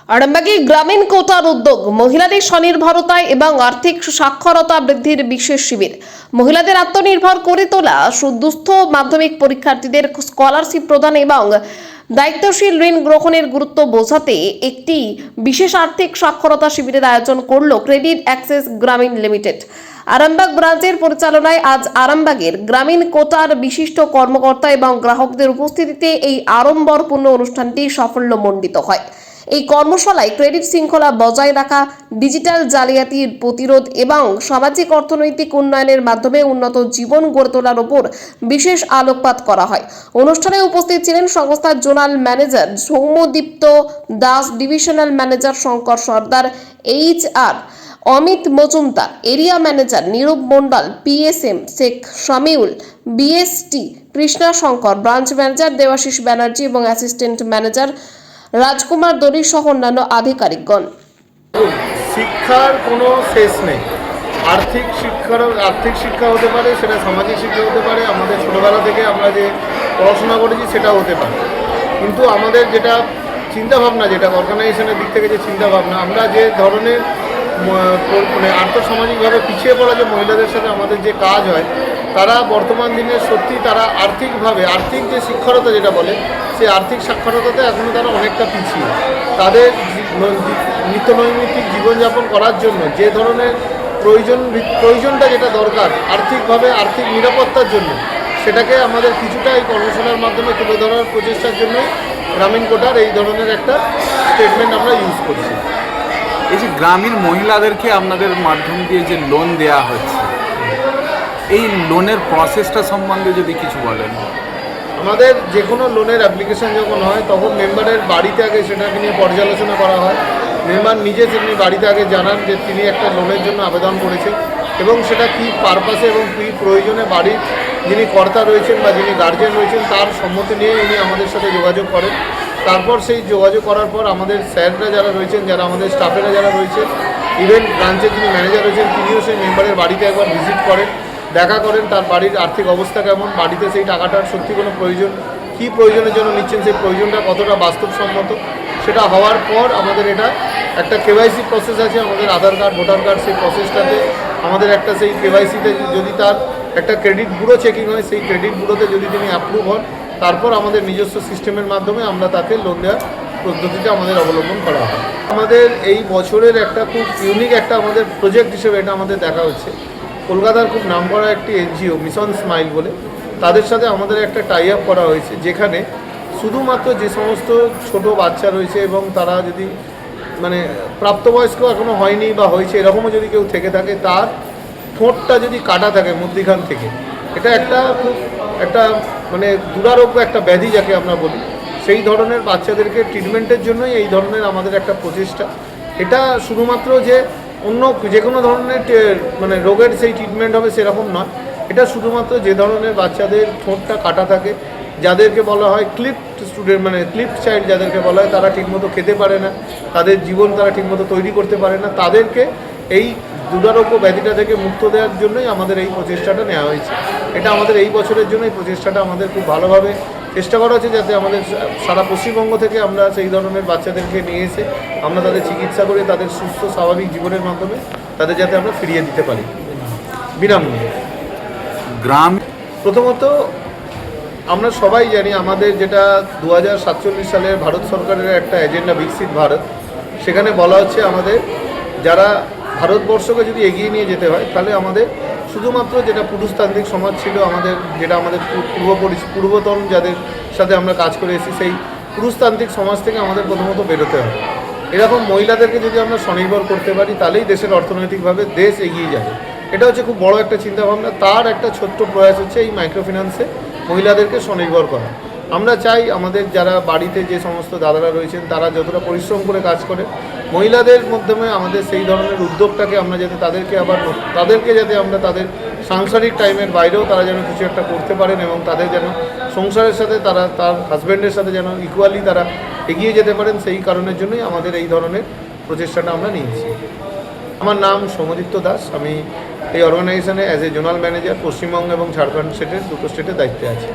আরামবাগে গ্রামীণ কোটার উদ্যোগ মহিলাদের স্বনির্ভরতা এবং আর্থিক সাক্ষরতা বৃদ্ধির বিশেষ শিবির। মহিলাদের আত্মনির্ভর করে তোলা, দুস্থ মাধ্যমিক পরীক্ষার্থীদের স্কলারশিপ প্রদান এবং দায়িত্বশীল ঋণ গ্রহণের গুরুত্ব বোঝাতে একটি বিশেষ আর্থিক সাক্ষরতা শিবিরের আয়োজন করল ক্রেডিট অ্যাক্সেস গ্রামীণ লিমিটেড। আরামবাগ ব্রাঞ্চের পরিচালনায় আজ আরামবাগের গ্রামীণ কোটার বিশিষ্ট কর্মকর্তা এবং গ্রাহকদের উপস্থিতিতে এই আড়ম্বরপূর্ণ অনুষ্ঠানটি সাফল্যমণ্ডিত হয়। এই কর্মশালায় ক্রেডিট শৃঙ্খলা বজায় রাখা, ডিজিটাল জালিয়াতির প্রতিরোধ এবং সামাজিক অর্থনৈতিক উন্নয়নের মাধ্যমে উন্নত জীবন গড়ে তোলার উপর বিশেষ আলোকপাত করা হয়। অনুষ্ঠানে উপস্থিত ছিলেন সংস্থার zonal manager Soumyadipta Das, divisional manager Shankar Sardar, HR Amit Majumdar, area manager Nirab Mondal, PSM Sheikh Shamiul, BST Krishna Shankar, branch manager Debashis Banerjee এবং অ্যাসিস্ট্যান্ট ম্যানেজার রাজকুমার দড়ি সহ অন্যান্য আধিকারিকগণ। শিক্ষার কোনো শেষ নেই। আর্থিক শিক্ষা হতে পারে, সেটা সামাজিক শিক্ষা হতে পারে, আমাদের ছোটোবেলা থেকে আমরা যে পড়াশোনা করেছি সেটাও হতে পারে। কিন্তু আমাদের যেটা চিন্তাভাবনা, যেটা অর্গানাইজেশনের দিক থেকে যে চিন্তাভাবনা, আমরা যে ধরনের মানে আর্থসামাজিকভাবে পিছিয়ে পড়া যে মহিলাদের সাথে আমাদের যে কাজ হয়, তারা বর্তমান দিনে সত্যি তারা আর্থিক যে সাক্ষরতা যেটা বলে, সেই আর্থিক সাক্ষরতাতে এখনও তারা অনেকটা পিছিয়ে। তাদের নিত্যনৈমিত্তিক জীবনযাপন করার জন্য যে ধরনের প্রয়োজনটা যেটা দরকার আর্থিকভাবে, আর্থিক নিরাপত্তার জন্য, সেটাকে আমাদের কিছুটা এই কর্মশালার মাধ্যমে তুলে ধরার প্রচেষ্টার জন্য গ্রামীণ কোটার এই ধরনের একটা স্টেটমেন্ট আমরা ইউজ করছি। এই যে গ্রামীণ মহিলাদেরকে আপনাদের মাধ্যম দিয়ে যে লোন দেওয়া হচ্ছে, এই লোনের প্রসেসটা সম্বন্ধে যদি কিছু বলেন। আমাদের যে কোনো লোনের অ্যাপ্লিকেশান যখন হয়, তখন মেম্বারের বাড়িতে আগে সেটাকে নিয়ে পর্যালোচনা করা হয়। মেম্বার নিজে তিনি বাড়িতে আগে জানান যে তিনি একটা লোনের জন্য আবেদন করেছেন এবং সেটা কী পারপাসে এবং কী প্রয়োজনে বাড়ির যিনি কর্তা রয়েছেন বা যিনি গার্জেন রয়েছেন তার সম্মতি নিয়ে উনি আমাদের সাথে যোগাযোগ করেন। তারপর সেই যোগাযোগ করার পর আমাদের স্যাররা যারা রয়েছেন, যারা আমাদের স্টাফেরা যারা রয়েছে, ইভেন ব্রাঞ্চের যিনি ম্যানেজার রয়েছেন তিনিও সেই মেম্বারের বাড়িতে একবার ভিজিট করেন, দেখা করেন তার বাড়ির আর্থিক অবস্থা কেমন, বাড়িতে সেই টাকাটার সত্যি কোনো প্রয়োজন, কী প্রয়োজনের জন্য নিচ্ছেন, সেই প্রয়োজনটা কতটা বাস্তবসম্মত, সেটা হওয়ার পর আমাদের এটা একটা KYC প্রসেস আছে, আমাদের আধার কার্ড, ভোটার কার্ড, সেই প্রসেসটাতে আমাদের একটা সেই KYCতে যদি তার একটা ক্রেডিট ব্যুরো চেকিং হয়, সেই ক্রেডিট ব্যুরোতে যদি তিনি অ্যাপ্রুভ হন, তারপর আমাদের নিজস্ব সিস্টেমের মাধ্যমে আমরা তাকে লোন দেওয়ার পদ্ধতিটা আমাদের অবলম্বন করা হয়। আমাদের এই বছরের একটা খুব ইউনিক একটা আমাদের প্রজেক্ট হিসেবে এটা আমাদের দেখা হচ্ছে, কলকাতার খুব নামকরা একটি NGO মিশন স্মাইল বলে, তাদের সাথে আমাদের একটা টাই আপ করা হয়েছে, যেখানে শুধুমাত্র যে সমস্ত ছোট বাচ্চা রয়েছে এবং তারা যদি মানে প্রাপ্তবয়স্ক এখনও হয়নি বা হয়েছে এরকমও যদি কেউ থেকে থাকে, তার ঠোঁটটা যদি কাটা থাকে মধ্যিখান থেকে, এটা খুব একটা মানে দুরারোগ্য একটা ব্যাধি যাকে আমরা বলি, সেই ধরনের বাচ্চাদেরকে ট্রিটমেন্টের জন্যই এই ধরনের আমাদের একটা প্রচেষ্টা। এটা শুধুমাত্র যে অন্য যে কোনো ধরনের মানে রোগের সেই ট্রিটমেন্ট হবে সেরকম নয়, এটা শুধুমাত্র যে ধরনের বাচ্চাদের ঠোঁটটা কাটা থাকে, যাদেরকে বলা হয় ক্লিপ্ট স্টুডেন্ট, মানে ক্লিপ্ট চাইল্ড যাদেরকে বলা হয়, তারা ঠিকমতো খেতে পারে না, তাদের জীবন তারা ঠিকমতো তৈরি করতে পারে না, তাদেরকে এই দুরারোগ্য ব্যাধিটা থেকে মুক্ত দেওয়ার জন্যই আমাদের এই প্রচেষ্টাটা নেওয়া হয়েছে। এটা আমাদের এই বছরের জন্য এই প্রচেষ্টাটা আমাদের খুব ভালোভাবে চেষ্টা করা হচ্ছে, যাতে আমাদের সারা পশ্চিমবঙ্গ থেকে আমরা সেই ধরনের বাচ্চাদেরকে নিয়ে এসে আমরা তাদের চিকিৎসা করে তাদের সুস্থ স্বাভাবিক জীবনের মাধ্যমে তাদের যাতে আমরা ফিরিয়ে দিতে পারি বিনামূল্যে। গ্রাম প্রথমত আমরা সবাই জানি আমাদের যেটা 2047 সালের ভারত সরকারের একটা এজেন্ডা বিকশিত ভারত, সেখানে বলা হচ্ছে আমাদের যারা ভারতবর্ষকে যদি এগিয়ে নিয়ে যেতে হয়, তাহলে আমাদের শুধুমাত্র যেটা পুরুষতান্ত্রিক সমাজ ছিল আমাদের, যেটা আমাদের পূর্বতন যাদের সাথে আমরা কাজ করে এসেছি, সেই পুরুষতান্ত্রিক সমাজ থেকে আমাদের প্রথমত বেরোতে হবে। এরকম মহিলাদেরকে যদি আমরা স্বনির্ভর করতে পারি, তাহলেই দেশের অর্থনৈতিকভাবে দেশ এগিয়ে যাবে। এটা হচ্ছে খুব বড় একটা চিন্তাভাবনা। তার একটা ছোট্ট প্রয়াস হচ্ছে এই মাইক্রোফিন্যান্সে মহিলাদেরকে স্বনির্ভর করা। আমরা চাই আমাদের যারা বাড়িতে যে সমস্ত দাদারা রয়েছেন, তারা যতটা পরিশ্রম করে কাজ করে, মহিলাদের মাধ্যমে আমাদের সেই ধরনের উদ্যোগটাকে আমরা যাতে তাদেরকে যাতে আমরা তাদের সাংসারিক টাইমের বাইরেও তারা যেন কিছু একটা করতে পারেন এবং তাদের যেন সংসারের সাথে তার হাজব্যান্ডের সাথে যেন ইকুয়ালি তারা এগিয়ে যেতে পারেন, সেই কারণের জন্যই আমাদের এই ধরনের প্রচেষ্টাটা আমরা নিয়েছি। আমার নাম সৌম্যদীপ্ত দাস, আমি এই অর্গানাইজেশনে as a zonal manager Paschimbanga এবং ঝাড়খণ্ড স্টেটের দুটো স্টেটের দায়িত্বে আছি।